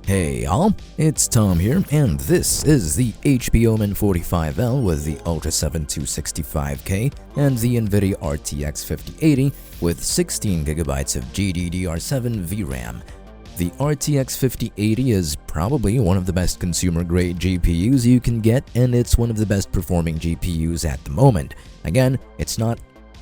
Hey y'all, it's Tom here, and this is the HP OMEN 45L with the Ultra 7 265K and the NVIDIA RTX 5080 with 16GB of GDDR7 VRAM. The RTX 5080 is probably one of the best consumer-grade GPUs you can get, and it's one of the best performing GPUs at the moment. Again, it's not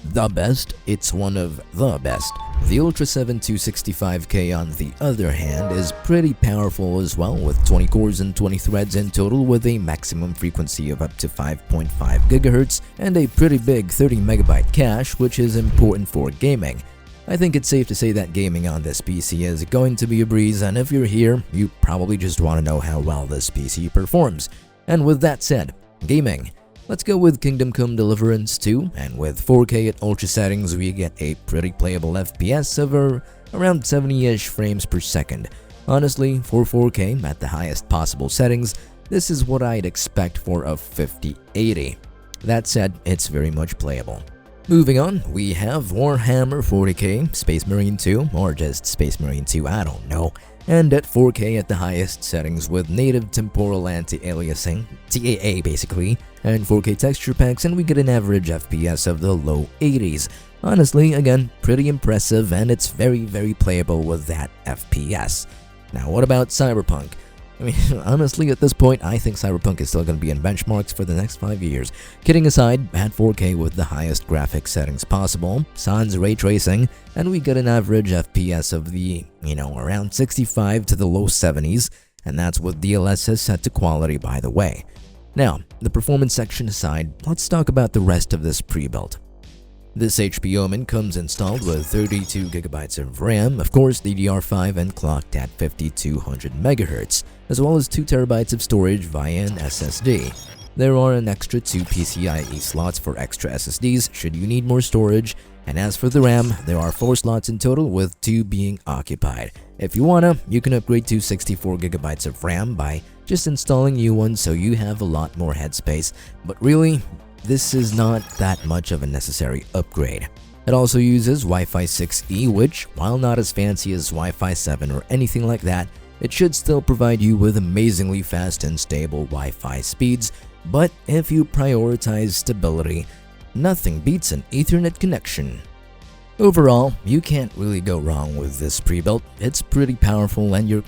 the best, it's one of the best. The Ultra 7 265K on the other hand is pretty powerful as well, with 20 cores and 20 threads in total with a maximum frequency of up to 5.5 GHz and a pretty big 30MB cache, which is important for gaming. I think it's safe to say that gaming on this PC is going to be a breeze, and if you're here, you probably just want to know how well this PC performs. And with that said, gaming. Let's go with Kingdom Come Deliverance 2, and with 4K at ultra settings we get a pretty playable FPS of around 70-ish frames per second. Honestly, for 4K at the highest possible settings, this is what I'd expect for a 5080. That said, it's very much playable. Moving on, we have Warhammer 40K, Space Marine 2, or just Space Marine 2, I don't know, and at 4K at the highest settings with native temporal anti-aliasing, TAA basically, and 4K texture packs, and we get an average FPS of the low 80s. Honestly, again, pretty impressive, and it's very playable with that FPS. Now what about Cyberpunk? I mean, honestly, at this point, I think Cyberpunk is still going to be in benchmarks for the next 5 years. Kidding aside, at 4K with the highest graphics settings possible, sans ray tracing, and we get an average FPS of the, around 65 to the low 70s, and that's with DLSS set to quality, by the way. Now, the performance section aside, let's talk about the rest of this pre-built. This HP OMEN comes installed with 32GB of RAM, of course DDR5 and clocked at 5200 MHz, as well as 2TB of storage via an SSD. There are an extra 2 PCIe slots for extra SSDs should you need more storage, and as for the RAM, there are 4 slots in total with 2 being occupied. If you wanna, you can upgrade to 64GB of RAM by just installing new ones so you have a lot more headspace, but really, this is not that much of a necessary upgrade. It also uses Wi-Fi 6E, which, while not as fancy as Wi-Fi 7 or anything like that, it should still provide you with amazingly fast and stable Wi-Fi speeds, but if you prioritize stability, nothing beats an Ethernet connection. Overall, you can't really go wrong with this pre-built. It's pretty powerful, and you're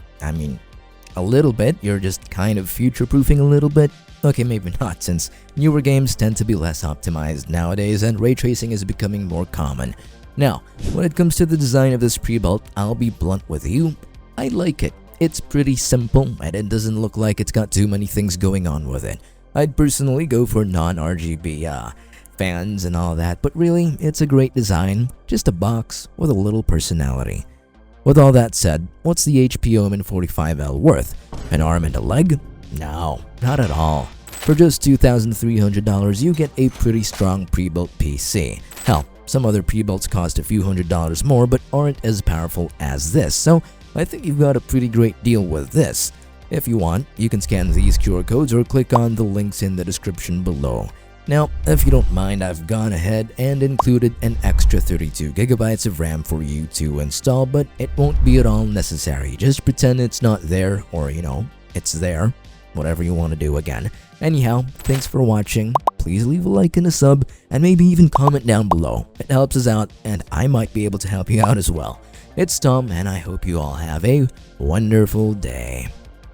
just kind of future-proofing a little bit. Okay, maybe not, since newer games tend to be less optimized nowadays and ray tracing is becoming more common. Now, when it comes to the design of this pre-built, I'll be blunt with you, I like it. It's pretty simple, and it doesn't look like it's got too many things going on with it. I'd personally go for non-RGB fans and all that, but really, it's a great design, just a box with a little personality. With all that said, what's the HP OMEN 45L worth? An arm and a leg? No, not at all. For just $2,300, you get a pretty strong pre-built PC. Hell, some other pre-builts cost a few $100s more but aren't as powerful as this, so I think you've got a pretty great deal with this. If you want, you can scan these QR codes or click on the links in the description below. Now, if you don't mind, I've gone ahead and included an extra 32GB of RAM for you to install, but it won't be at all necessary. Just pretend it's not there, or it's there. Whatever you want to do again. Anyhow, thanks for watching. Please leave a like and a sub, and maybe even comment down below. It helps us out, and I might be able to help you out as well. It's Tom, and I hope you all have a wonderful day.